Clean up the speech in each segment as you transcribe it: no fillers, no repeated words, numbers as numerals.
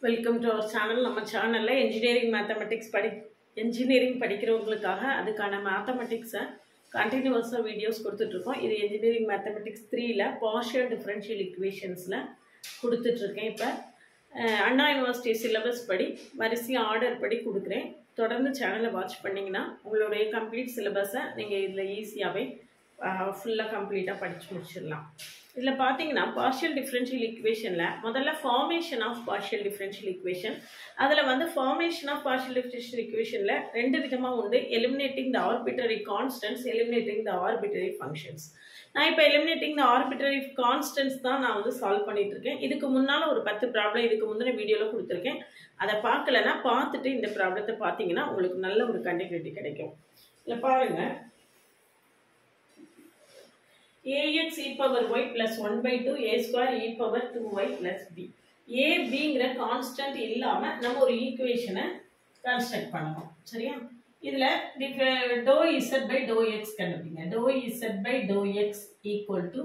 Welcome to our channel. நம்ம சேனலில் engineering படிக்கிறவங்களுக்காக அதுக்கான மேத்தமெட்டிக்ஸை கண்டினியூஸாக வீடியோஸ் கொடுத்துட்ருக்கோம். இது என்ஜினியரிங் மேத்தமெட்டிக்ஸ் 3ல் பார்ஷியல் டிஃபரன்ஷியல் ஈக்குவேஷன்ஸில் கொடுத்துட்ருக்கேன். இப்போ அண்ணா யூனிவர்சிட்டி சிலபஸ் படி வரிசையாக ஆர்டர் படி கொடுக்குறேன். தொடர்ந்து சேனலை வாட்ச் பண்ணிங்கன்னா உங்களுடைய கம்ப்ளீட் சிலபஸை நீங்கள் இதில் ஈஸியாகவே ஃபுல்லாக கம்ப்ளீட்டாக படித்து முடிச்சிடலாம். இதில் பார்த்தீங்கன்னா பார்ஷியல் டிஃபரன்ஷியல் ஈக்குவேஷனில் முதல்ல formation of partial differential equation. அதில் ஃபார்மேஷன் ஆஃப் பார்ஷியல் டிஃபரன்ஷியல் ஈக்குவேஷனில் ரெண்டு விதமாக உண்டு. Eliminating the arbitrary constants, eliminating the arbitrary functions. நான் இப்போ எலிமினேட்டிங் த ஆர்பிட்ரரி கான்ஸ்டன்ட்ஸ் தான் நான் சால்வ் பண்ணிட்டு இருக்கேன். இதுக்கு முன்னால் ஒரு 10 ப்ராப்ளம் இதுக்கு முந்தின வீடியோவில் கொடுத்துருக்கேன். அதை பார்க்கலன்னா பார்த்துட்டு இந்த ப்ராப்ளத்தை பார்த்தீங்கன்னா உங்களுக்கு நல்ல ஒரு கண்டினியூட்டி கிடைக்கும். இதில் பாருங்கள், ax e power y plus 1/2 a square e power 2y plus b. a bங்கிற கான்ஸ்டன்ட் இல்லாமல் நம்ம ஒரு ஈக்குவேஷனை கன்ஸ்ட்ரக்ட் பண்ணணும். சரியா? இதில் dou z by dou x கண்டுபிடிங்க. dou z by dou x equal to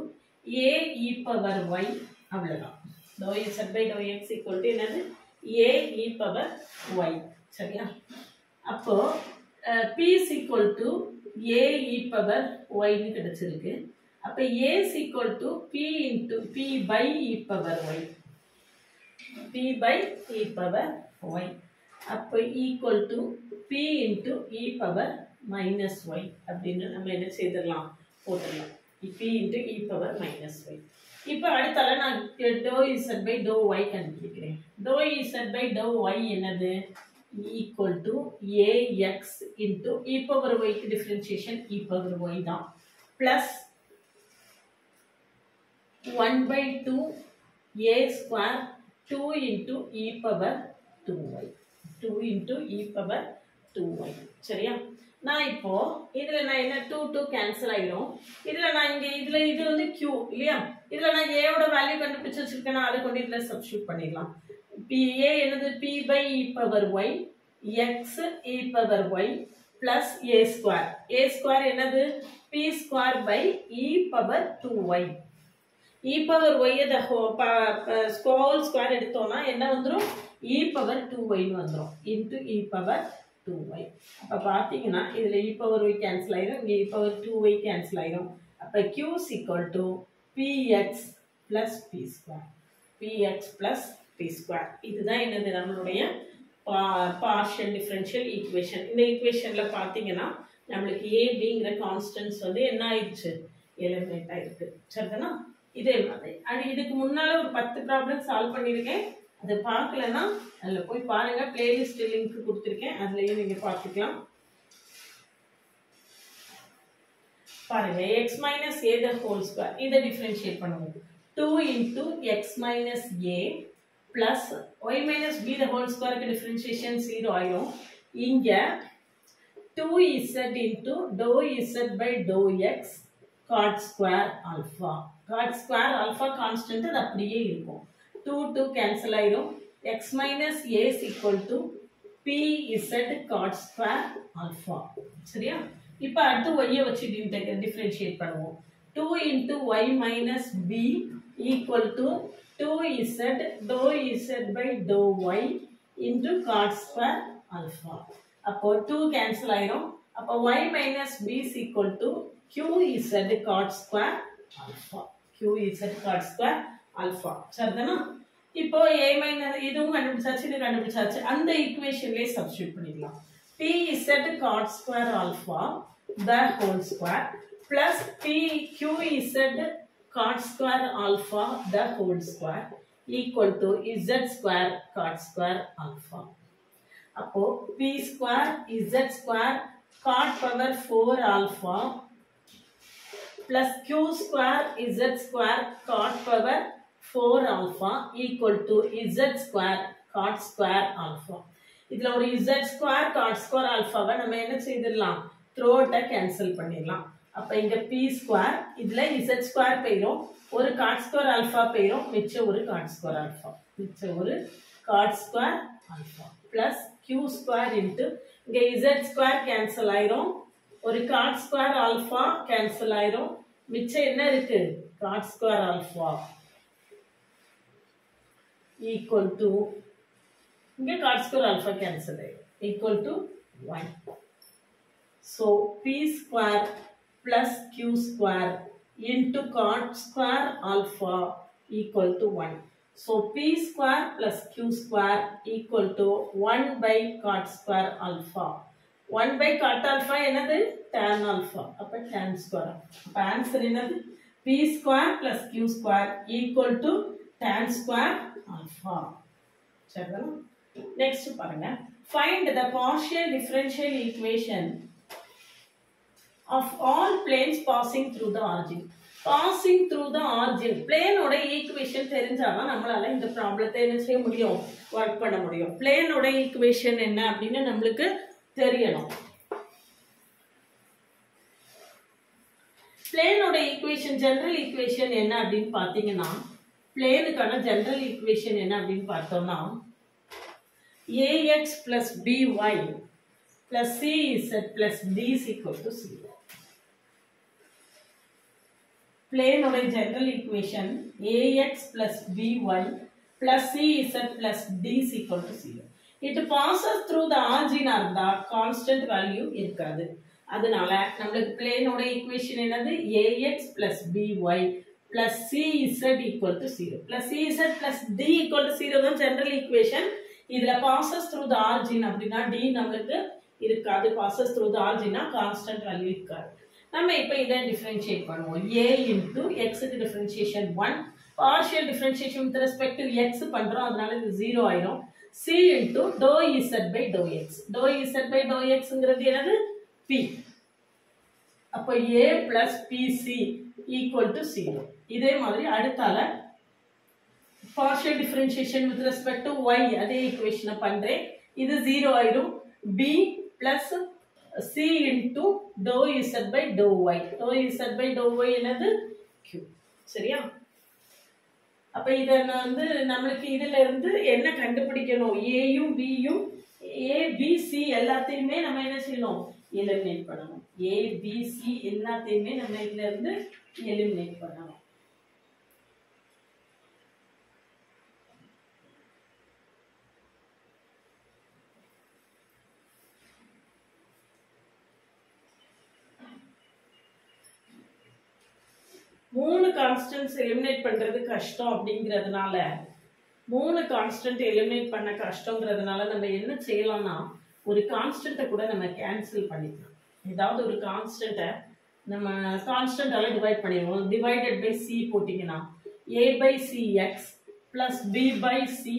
a e power y. அவ்வளோதான். dou z by dou x equal to என்னது? a e power y. சரியா? அப்போ p is equal to a e power y ன்னு கிடைச்சிருக்கு. அப்போ a is equal to p by e power y. p by e power y. அப்போ equal to p into e power minus y அப்படின்னு நம்ம என்ன செய்திடலாம், போட்டுடலாம். p into e power minus y. இப்போ அடுத்தால நான் dou z by dou y கண்டுபிடிக்கிறேன். dou z by dou y என்னது? equal to ax into e power y க்கு டிஃபரன்ஷியேஷன் e power y தான், plus 1/2 a square 2 into e power 2y. 2 into e power 2y. சரியா? நான் இப்போ இதுல நான் என்ன 2 கேன்சல் ஆயிடும். இதுல நான் இங்க இது q இல்லையா? இதுல நான் a ஓட வேல்யூ கண்டுபிடிச்சு வச்சிருக்கேன். அதை கொண்டு இதுல சப்ஸ்டிட்யூட் பண்ணிடலாம். a என்னது? p by e power y x e power y plus a square. a square என்னது? p square by e power 2y. e power y the whole square எடுத்தோம்னா என்ன வந்துரும்? e power 2y வந்துரும் into e power 2y. அப்ப பாத்தீங்கன்னா இதுல e power y cancel ஆயிடும், இங்க e power 2y கேன்சல் ஆயிடும். அப்ப q is equal to px plus p square. px plus p square. இதுதான் என்னது? நம்மளுடைய பார்ஷியல் டிஃபரன்ஷியல் ஈக்குவேஷன். இந்த ஈக்குவேஷன்ல பாத்தீங்கன்னா நம்மளுக்கு a bங்கிற கான்ஸ்டன்ட்ஸ் என்ன ஆயிடுச்சு? எலிமினேட் ஆயிருக்கு. சரிதானா? இதே மாதிரி இதுக்கு முன்னால ஒரு 10 ப்ராப்ளம் சால்வ் பண்ணியிருக்கேன். அதை பார்க்கலன்னா அதில் போய் பாருங்க. பிளேலிஸ்ட் லிங்க் கொடுத்துருக்கேன், அதுலயும் நீங்க பார்த்துக்கலாம். பாருங்க, x minus a the whole square இதை டிஃபரன்ஷியேட் பண்ணுவோம். 2 into x minus a plus y minus b the whole square க்கு டிஃபரன்ஷியேஷன் 0 ஆயிடும். இங்க 2z into dou z by dou x cot square alpha. cot square alpha constant அது அப்படியே இருக்கும். 2 cancel ஆயிடும். x minus a is equal to pz cot square alpha. சரியா? இப்போ அடுத்து y வச்சு டிஃபரன்ஷியேட் பண்ணுவோம். 2 into y minus b equal to 2z dou z by dou y into cot square alpha. அப்போ 2 கேன்சல் ஆயிடும். அப்போ y minus b is equal to qz cot square alpha. qz cot square alpha. சரிதானா? இப்போ a minus இதுவும் கண்டுபிடிச்சாச்சு, இது கண்டுபிடிச்சாச்சு. அந்த ஈக்குவேஷன்லயே சப்ஸ்டிட்யூட் பண்ணிடலாம். pz cot square alpha the whole square plus qz cot square alpha the whole square equal to z square cot square alpha. அப்போ p square z square cot power 4 alpha plus q square z square cot power 4 alpha equal to z square cot square alpha. இதுல ஒரு z square cot square alpha வை நம்ம என்ன செய்திடலாம்? த்ரோட்டை cancel பண்ணிடலாம். அப்ப இங்க p square, இதுல z square போயிடும், ஒரு cot square alpha போயிடும், மிச்சம் ஒரு cot square alpha, மிச்சம் ஒரு cot square alpha plus q square into இங்க z square கேன்சல் ஆயிரும், ஒரு cot square alpha கேன்சல் ஆயிரும், மிச்சம் என்ன இருக்கு? cot square alpha equal to இங்கே cot square alpha cancel equal to 1. So p square plus q square into cot square alpha equal to 1. So p square plus q square equal to 1 by cot square alpha. 1 by cot alpha என்னது tan alpha. அப்ப tan square. அப்ப answer என்னது p square plus q square equal to tan square alpha. சரிங்களா? Next பாருங்க. Find the partial differential equation of all planes passing through the origin. Passing through the origin. Plane ஓட equation தெரிஞ்சாதான் நம்மளால இந்த ப்ராப்ளத்தை என்ன செய்ய முடியும்? ஒர்க் பண்ண முடியும். Plane ஓட equation என்ன அப்படின்னு நம்மளுக்கு தெரியணும். Plane ஓட equation, general equation என்ன அப்படின்னு பார்த்தீங்கன்னா, planeக்கான general equation என்ன அப்படின்னு பார்த்தோம்னா, ax plus by plus cz plus d is equal to 0. Plane ஓட general equation ax plus by plus cz plus d is equal to 0. It passes through the origin இருந்தா constant value இருக்காது. அதனால நம்மளுக்கு plane ஓட equation என்னது ax plus by plus cz equal to 0 plus cz plus d equal to 0 தான் general equation. இதுல passes through the origin அப்படின்னா d நம்மளுக்கு இருக்காது. passes through the origin constant value இருக்காது. நம்ம இப்போ இதை differentiate பண்ணுவோம். a into x க்கு differentiation 1, partial differentiation with respect to x பண்றோம், அதனால இது 0 ஆயிரும். c into dou z by dou x. dou z by dou x ங்கிறது என்னது p. அப்போ a plus pc equal to 0. இதே மாதிரி அடுத்தால partial differentiation with respect to y அதே equation பண்றேன், இது 0 ஆயிரும். b plus c into dou z by dou y. dou z by dou y என்னது q. சரியா? அப்ப இத வந்து நமக்கு இதில இருந்து என்ன கண்டுபிடிக்கணும்? a யும் b யும் a b c எல்லாத்தையுமே நம்ம என்ன செய்யணும்? எலிமினேட் பண்ணணும். a b c எல்லாத்தையுமே நம்ம இதில இருந்து எலிமினேட் பண்ணணும். மூணு கான்ஸ்டன்ட்ஸ் எலிமினேட் பண்றது கஷ்டம் அப்படிங்கிறதுனால, மூணு கான்ஸ்டன்ட் எலிமினேட் பண்ண கஷ்டங்கிறதுனால நம்ம என்ன செய்யலாம்னா, ஒரு கான்ஸ்டன்ட்டை கூட நம்ம கேன்சல் பண்ணிக்கலாம். ஏதாவது ஒரு கான்ஸ்டன்ட்டை நம்ம கான்ஸ்டன்ட்டால டிவைட் பண்ணிடுவோம். டிவைடட் பை சி போட்டிங்கன்னா a by cx plus b by cy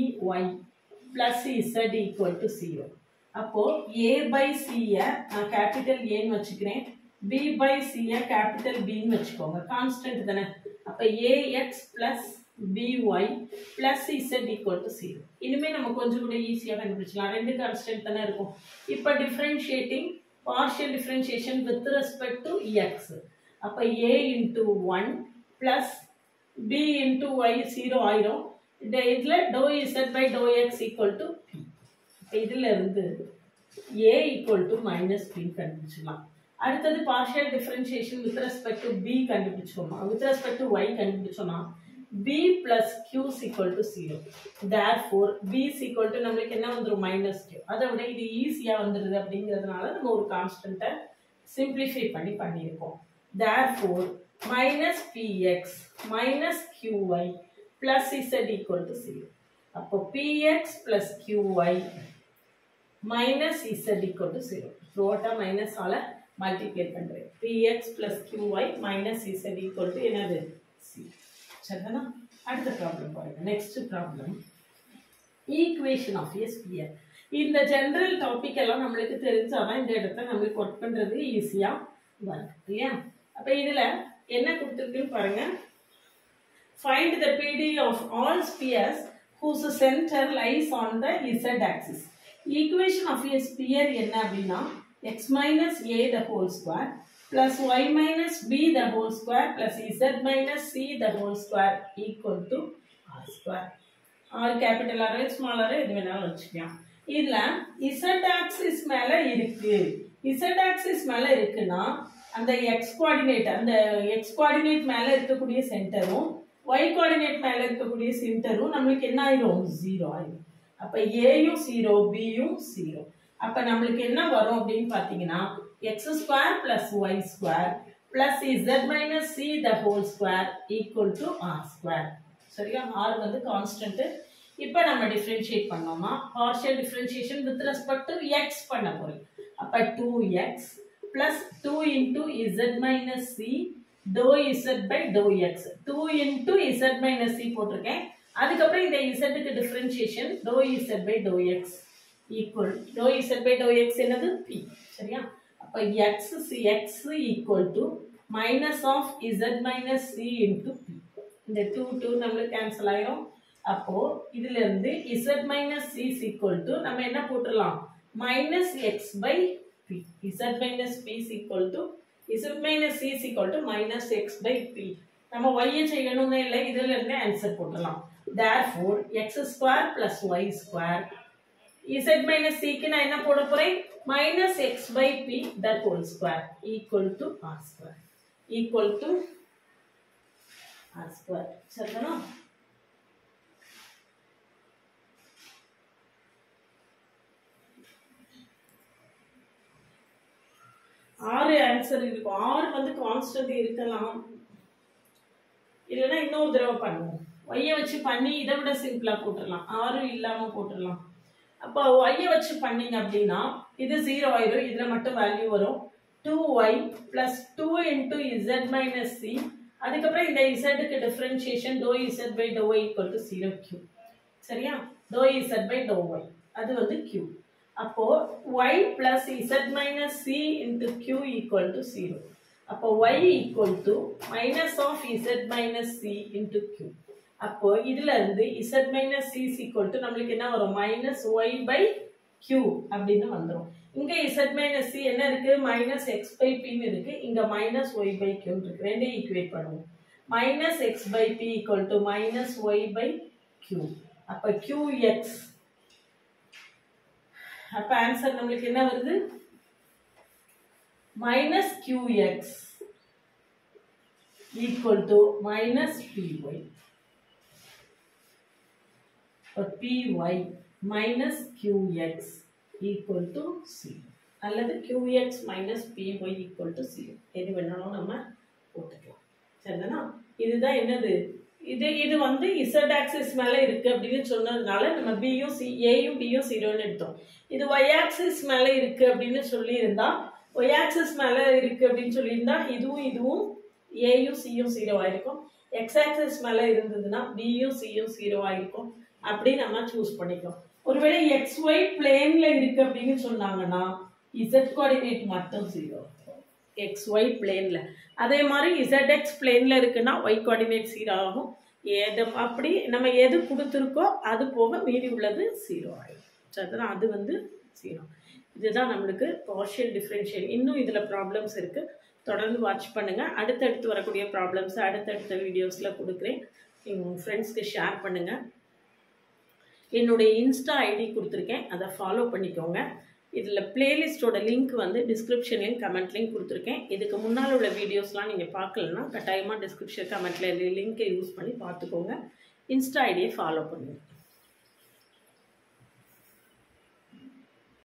plus z equal to 0. அப்போ a by c-ய நான் கேபிட்டல் ஏன்னு வச்சுக்கிறேன், b by c-ய கேபிட்டல் b ன்னு வச்சுக்கோங்க. கான்ஸ்டன்ட் தானே. அப்போ ax plus by plus z equal to 0. இனிமே நம்ம கொஞ்சம் கூட ஈஸியாக கண்டுபிடிச்சலாம். ரெண்டு கான்ஸ்டன்ட் தானே இருக்கும். இப்போ differentiating partial differentiation with respect to x. அப்போ a into 1 plus b into y 0 ஆயிரும். இதில் dou z by dou x equal to p. இதில் இருந்து a equal to minus p கண்டுபிடிச்சலாம். அடுத்தது partial differentiation with respect to b கண்டுபிடிச்சோமா, with respect to y கண்டுபிடிச்சோமா, b plus q is equal to 0. Therefore b is equal to நம்மளுக்கு என்ன வந்துரும் minus q. அதை விட இது ஈஸியா வந்துருது அப்படிங்கிறதுனால நம்ம ஒரு கான்ஸ்டன்ட்டை சிம்பிளிஃபை பண்ணி பண்ணியிருக்கோம். Therefore minus px minus qy plus z equal to 0. அப்போ px plus qy minus z equal to 0. Rota minus ஆல மல்டிப்ளை பண்றேன். px plus qy minus z equal to என்னது c. சரிதானா? அடுத்த ப்ராப்ளம் பாருங்க. Next problem equation of a sphere. இந்த general topic எல்லாம் நம்மளுக்கு தெரிஞ்சாதான் இந்த இடத்த நம்மளுக்கு ஒர்க் பண்றது ஈஸியா வரும் இல்லையா? அப்ப இதுல என்ன கொடுத்துருக்குன்னு பாருங்க. Find the PD of all spheres whose center lies on the z axis. Equation of a sphere என்ன அப்படின்னா x minus a the whole square plus y minus b the whole square plus z minus c the whole square equal to r square. r capital R small r எது வேணாலும் வச்சுக்கலாம். இதுல z axis மேல இருக்கு. z axis மேல இருக்குன்னா அந்த x coordinate மேல இருக்கக்கூடிய சென்டரும் y coordinate மேல இருக்கக்கூடிய சென்டரும் நமக்கு என்ன ஆயிரும் 0 ஆயிரும். அப்போ ஏயும் 0 பியும் 0. அப்போ நம்மளுக்கு என்ன வரும் அப்படின்னு பார்த்தீங்கன்னா X square plus Y square plus Z minus C the whole square equal to R square. சரியா? ஆர் வந்து கான்ஸ்டன்ட். இப்போ நம்ம டிஃபரன்ஷியேட் பண்ணோமா partial differentiation with respect to X பண்ண போறோம். அப்போ 2x plus 2 into z minus c dou z by dou x. 2 into z minus c போட்டிருக்கேன். அதுக்கப்புறம் இந்த z க்கு differentiation dou z by dou x equal dou z by dou x என்னது p. சரியா? அப்ப x equal to minus of z minus c into p. இந்த 2 நம்மளுக்கு cancel ஆயிரும். அப்போ இதுல இருந்து z minus c is equal to நம்ம என்ன போட்டுறலாம் minus x by p. z minus p is equal to z minus c is equal to minus x by p. நம்ம y செய்யணும்னே இல்லை, இதுல இருந்து answer போட்டுறலாம். therefore x square plus y square z minus c க்கு நான் என்ன போட போறேன் minus x by p that whole square equal to r square equal to r square. சரிதானா? ஆறு ஆன்சர் இருக்கும். ஆறு வந்து கான்ஸ்டன்ட் இருக்கலாம், இல்லைன்னா இன்னொரு தடவை பண்ணுவோம். ஒய்யை வச்சு பண்ணி இதை விட சிம்பிளா போட்டுடலாம், ஆறு இல்லாம போட்டுடலாம். அப்போ ஒய்யை வச்சு பண்ணீங்க அப்படின்னா இது 0 ஆயிரும், இதுல மட்டும் வேல்யூ வரும் 2y plus 2 into Z minus C. அதுக்கப்புறம் இந்த இசட்டுக்கு differentiation dou z by dou y equal to 0 q. சரியா? dou z by dou y அது வந்து q. அப்போ y plus z minus c into q equal to 0. அப்போ y equal to minus of z minus c into q. அப்போ இதுல இருந்து z minus c is equal to நம்மளுக்கு என்ன வரும் minus y by q அப்படின்னு வந்துரும். இங்க z minus c என்ன இருக்கு minus x by p ன்னு இருக்கு, இங்க minus y by q இருக்கு. ரெண்டே ஈக்குவேட் பண்ணுவோம். minus x by p equal to minus y by q. அப்ப qx. அப்ப ஆன்சர் நம்மளுக்கு என்ன வருது minus qx equal to minus py. py minus qx equal to 0 அல்லது qx minus py equal to 0 எது வேணாலும் நம்ம போட்டுக்கலாம். சரிதானா? இதுதான் என்னது இது வந்து z axis மேல இருக்கு அப்படின்னு சொன்னதுனால நம்ம bயும் aயும் bயும் 0ன்னு எடுத்தோம். இது y axis மேல இருக்கு அப்படின்னு சொல்லி இருந்தா y axis மேல இருக்கு அப்படின்னு சொல்லி இருந்தா இதுவும் aயும் cயும் 0 ஆயிருக்கும். x axis மேல இருந்ததுன்னா bயும் cயும் 0 ஆயிருக்கும். அப்படி நம்ம சூஸ் பண்ணிக்கலாம். ஒருவேளை xy பிளேன்ல இருக்கு அப்படின்னு சொன்னாங்கன்னா z கோஆர்டினேட் மட்டும் 0. xy பிளேன்ல. அதே மாதிரி zx பிளேன்ல இருக்குன்னா y கோஆர்டினேட் 0 ஆகும். அப்படி நம்ம எது கொடுத்துருக்கோ அது போக மீறி உள்ளது 0 ஆகும். சரிதான்? அது வந்து 0. இதுதான் நம்மளுக்கு பார்ஷியல் டிஃபரன்ஷியல். இன்னும் இதுல ப்ராப்ளம்ஸ் இருக்கு, தொடர்ந்து வாட்ச் பண்ணுங்க. அடுத்தடுத்து வரக்கூடிய ப்ராப்ளம்ஸ் அடுத்தடுத்த வீடியோஸ்ல கொடுக்குறேன். உங்க ஃப்ரெண்ட்ஸ்க்கு ஷேர் பண்ணுங்க. என்னுடைய இன்ஸ்டா ஐடி கொடுத்துருக்கேன், அதை ஃபாலோ பண்ணிக்கோங்க. இதில் பிளேலிஸ்டோட லிங்க் வந்து டிஸ்கிரிப்ஷன்லையும் கமெண்ட்லையும் கொடுத்துருக்கேன். இதுக்கு முன்னால் உள்ள வீடியோஸ்லாம் நீங்கள் பார்க்கலன்னா கட்டாயமாக டிஸ்கிரிப்ஷன் கமெண்ட்டில் லிங்க்கை யூஸ் பண்ணி பார்த்துக்கோங்க. இன்ஸ்டா ஐடியை ஃபாலோ பண்ணுங்கள்.